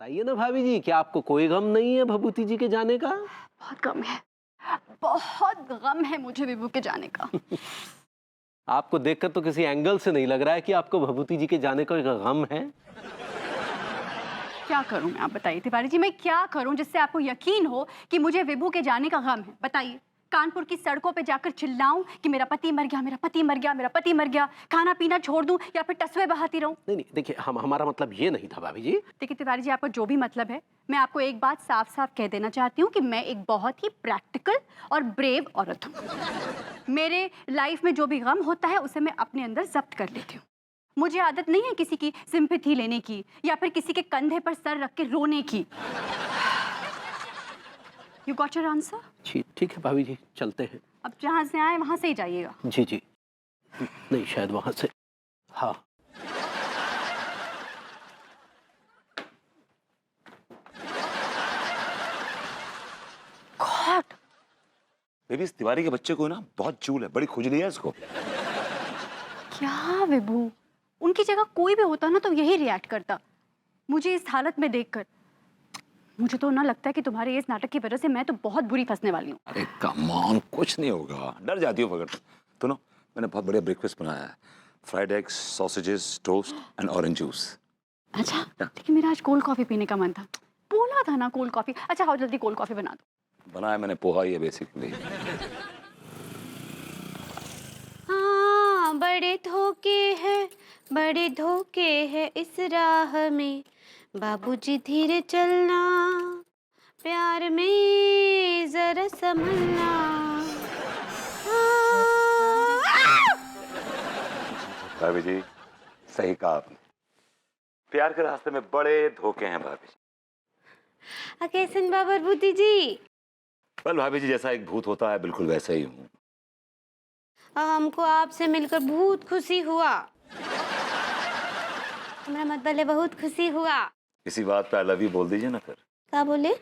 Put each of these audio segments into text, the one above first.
बताइए ना भाभी जी, क्या आपको कोई गम नहीं है भभूति जी के जाने का? बहुत गम है, बहुत गम है मुझे विभू के जाने का। आपको देखकर तो किसी एंगल से नहीं लग रहा है कि आपको भभूति जी के जाने का गम है। क्या करूं मैं, आप बताइए तिवारी जी, मैं क्या करूं जिससे आपको यकीन हो कि मुझे विभू के जाने का गम है? बताइए, कानपुर की सड़कों पे जाकर चिल्लाऊं कि मेरा पति मर गया, मेरा पति मर गया, मेरा पति मर गया, खाना पीना छोड़ दूं या फिर टसवे बहाती रहूं? नहीं नहीं, देखिए हमारा मतलब ये नहीं था भाभी जी। देखिए तिवारी जी, आपका जो भी मतलब है, मैं आपको एक बात साफ साफ कह देना चाहती हूँ कि मैं एक बहुत ही प्रैक्टिकल और ब्रेव औरत हूँ। मेरे लाइफ में जो भी गम होता है उसे मैं अपने अंदर जब्त कर लेती हूँ। मुझे आदत नहीं है किसी की सिंपैथी लेने की या फिर किसी के कंधे पर सर रख के रोने की। You got your answer? जी ठीक है भाभी जी, चलते हैं। अब जहाँ से आए वहां से ही जाइएगा। जी जी, नहीं शायद वहां से। हाँ गॉड, बेबी, इस तिवारी के बच्चे को ना बहुत चूल है, बड़ी खुजली है इसको। क्या विभू, उनकी जगह कोई भी होता ना तो यही रिएक्ट करता। मुझे इस हालत में देखकर मुझे तो ना लगता है कि तुम्हारे इस नाटक की वजह से मैं तो बहुत बुरी फंसने वाली हूँ। अरे कम ऑन, कुछ नहीं होगा, डर जाती हो पकड़। तो ना, मैंने बहुत बढ़िया ब्रेकफास्ट बनाया है। Fried eggs, sausages, toast and orange juice. अच्छा, लेकिन मेरा आज कोल्ड कॉफी पीने का मन था। बोला था ना कोल्ड कॉफी। अच्छा आओ जल्दी कोल्ड कॉफी बना दो। बनाया मैंने पोहा ही है बेसिकली। हाँ, बड़े धोखे हैं इस राह में, बाबूजी धीरे चलना, प्यार में जरा संभलना। भाभी जी, सही कहा आपने, प्यार के रास्ते में बड़े धोखे हैं भाभी जी। कैसन बाबर बूती जी? वेल भाभी जी, जैसा एक भूत होता है बिल्कुल वैसा ही हूँ। हमको आपसे मिलकर बहुत खुशी हुआ। हमारा मतलब बहुत खुशी हुआ। इसी बात पे आई लव यू बोल दीजिए ना फिर। क्या बोले?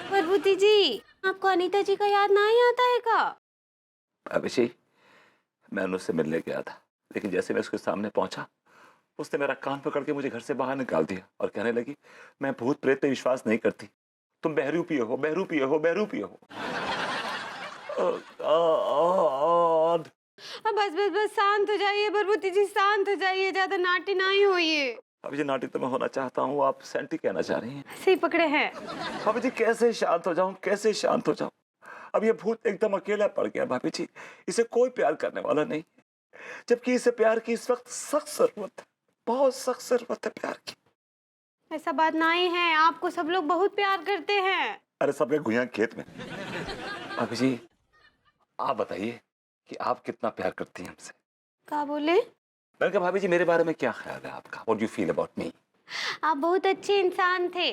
प्रभुति जी, आपको अनीता जी का याद नहीं आता है क्या? भाभी जी, मैं उससे मिलने गया था, लेकिन जैसे मैं उसके सामने पहुंचा, उसने मेरा कान पकड़ के मुझे घर से बाहर निकाल दिया और कहने लगी, मैं भूत प्रेत पे विश्वास नहीं करती, तुम बहरूपी हो, बहरूपी हो, बहरूपी हो। बस बस बस शांत हो जाइए प्रभुति जी, शांत हो जाइए, ज्यादा नाटी नहीं होइए। भाभी जी, नाटी तो मैं होना चाहता हूँ, आप सेंटी कहना चाह रही हैं। सही पकड़े हैं। भाभी जी, कैसे शांत हो जाऊं, कैसे शांत हो जाऊं? अब ये भूत एकदम अकेला पड़ गया भाभी जी, इसे कोई प्यार करने वाला नहीं, जबकि इसे प्यार की इस वक्त सख्त जरूरत है, बहुत सख्त जरूरत है प्यार की। ऐसा बात नहीं है, आपको सब लोग बहुत प्यार करते हैं। अरे सबके गुइयां खेत में। भाभी जी, आप बताइए कि आप कितना प्यार करती हैं हमसे? क्या बोले? मैंने कहा भाभी जी, मेरे बारे में क्या ख्याल है आपका? What do you feel about me? आप बहुत अच्छे इंसान थे।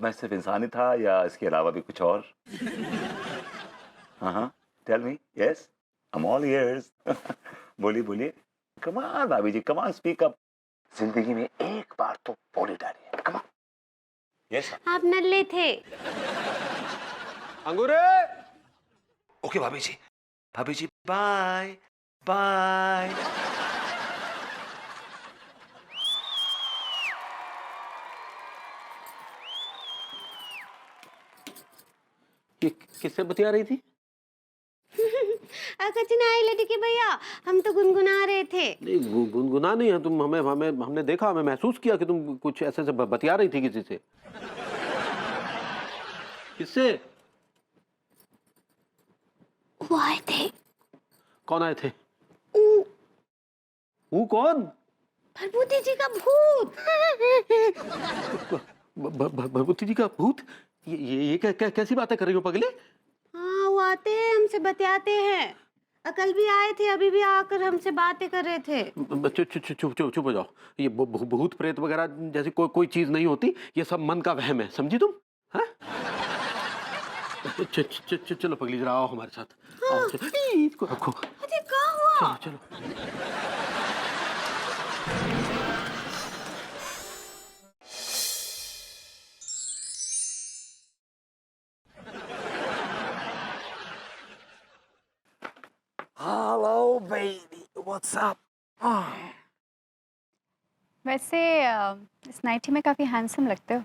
मैं सिर्फ इंसान ही था या इसके अलावा भी कुछ और? हाँ, tell me. Yes, I am all ears. बोलिए बोलिए, कम ऑन भाभी जी, कम ऑन, स्पीक अप। जिंदगी में एक बार तो बोली डालिए, कम ऑन। यस आप नल्ले थे। अंगूरे। ओके भाभी जी बाय बाय। ये किससे बतिया रही थी? कचनाई लड़की भैया, हम तो गुनगुना रहे थे। नहीं गुनगुना नहीं है तुम, हमें हमें हमने देखा, हमें महसूस किया कि तुम कुछ ऐसे से बतिया रही थी किसी से। किससे? वो आए थे। कौन आए थे? वो कौन? प्रभुति जी का भूत। भगवती जी का भूत? ये कैसी बातें कर रही हो पगले? हाँ, वो आते हैं, हमसे बतियाते हैं। कल भी आए थे, अभी भी आकर हमसे बातें कर रहे थे। चुप हो जाओ। ये भूत प्रेत वगैरह जैसी कोई चीज नहीं होती, ये सब मन का वहम है, समझी तुम? हाँ? चलो पगली, जरा आओ हमारे साथ। हाँ। आओ, इसको रखो। अरे क्या हुआ? चलो। Hello baby, what's up? वैसे इस नाइटी में काफी हैंडसम लगते हो।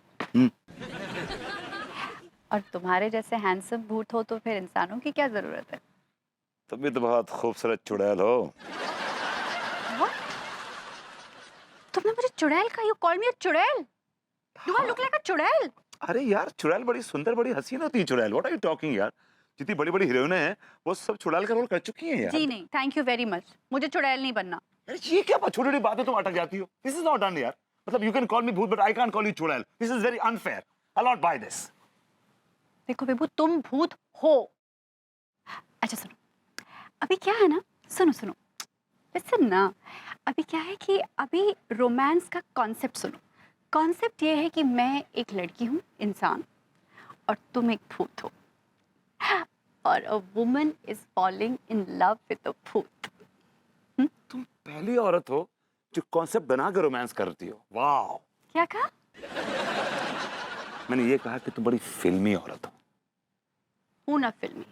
और तुम्हारे जैसे हैंडसम भूत हो तो फिर इंसानों की क्या जरूरत है। तुम भी तो बहुत खूबसूरत चुड़ैल हो। What? तुमने मुझे चुड़ैल कहा? यू कॉल मी अ चुड़ैल? डू आई लुक लाइक अ चुड़ैल? अरे यार, चुड़ैल बड़ी सुंदर, बड़ी हसीन होती है चुड़ैल। व्हाट आर यू टॉकिंग यार? जितनी बड़ी बड़ी हीरोइनें हैं वो सब चुड़ैल का रोल कर चुकी हैं यार। जी नहीं, थैंक यू वेरी मच। मुझे चुड़ैल नहीं बनना। यार ये क्या छोटी छोटी बातें तुम अटक जाती हो? दिस इज नॉट डन यार। मतलब यू कैन कॉल मी भूत but I can't call you चुड़ैल। This is very unfair. I not buy this. देखो बेबू, तुम भूत हो। अच्छा सुनो, अभी क्या है ना, सुनो सुनो, लिसन ना। अभी क्या है कि अभी रोमांस का कॉन्सेप्ट सुनो। कॉन्सेप्ट ये है कि मैं एक लड़की हूँ, इंसान, और तुम एक भूत हो, और a woman is falling in love with a भूत। तुम पहली औरत हो जो कॉन्सेप्ट बनाकर रोमांस करती हो। वाह। क्या कहा? मैंने ये कहा कि तुम बड़ी फिल्मी औरत हो। हूं ना फिल्मी।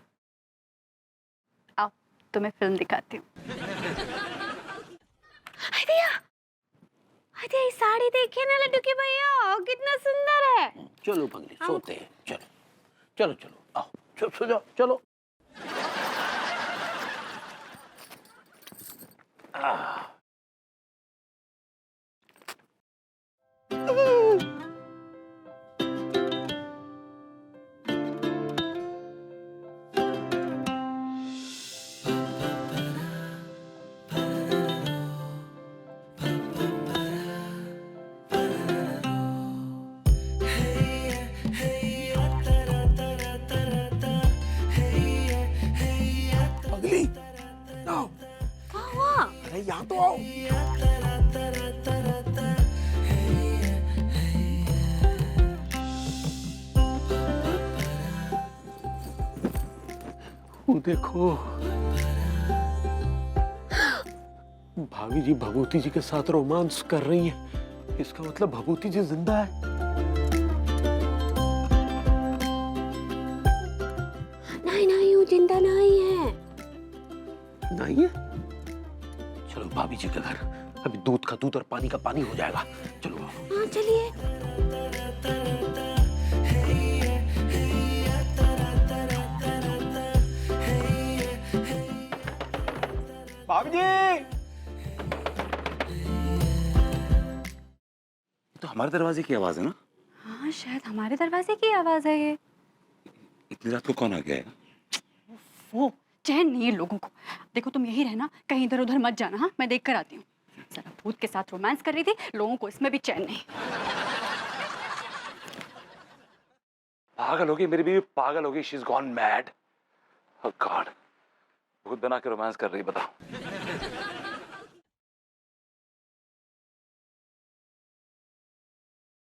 आओ तुम्हें फिल्म दिखाती हूँ। अरे ये साड़ी देखिए ना लड्डू के भैया, कितना सुंदर है। चलो पगली, सोते हैं। चलो चलो चलो, आओ, चलो सो जाओ, चलो। पगली, आओ। क्या हुआ? अरे यहाँ तो आओ। वो देखो, भाभी जी भभूति जी के साथ रोमांस कर रही हैं। इसका मतलब भभूति जी जिंदा है। नहीं नहीं, वो जिंदा नहीं है। नहीं है? चलो भाभी जी के घर, अभी दूध का दूध और पानी का पानी हो जाएगा। चलो। हाँ चलिए। भाभी जी! तो हमारे दरवाजे की आवाज है ना? हाँ शायद हमारे दरवाजे की आवाज है ये। इतनी रात को कौन आ गया है? वो चैन नहीं है लोगों को। देखो तुम यही रहना, कहीं इधर उधर मत जाना। हाँ मैं देख कर आती हूँ। जरा भूत के साथ रोमांस कर रही थी, लोगों को इसमें भी चैन नहीं। पागल होगी मेरी बीवी, पागल होगी। She is gone mad. Oh God, भूत बना के रोमांस कर रही, बताओ।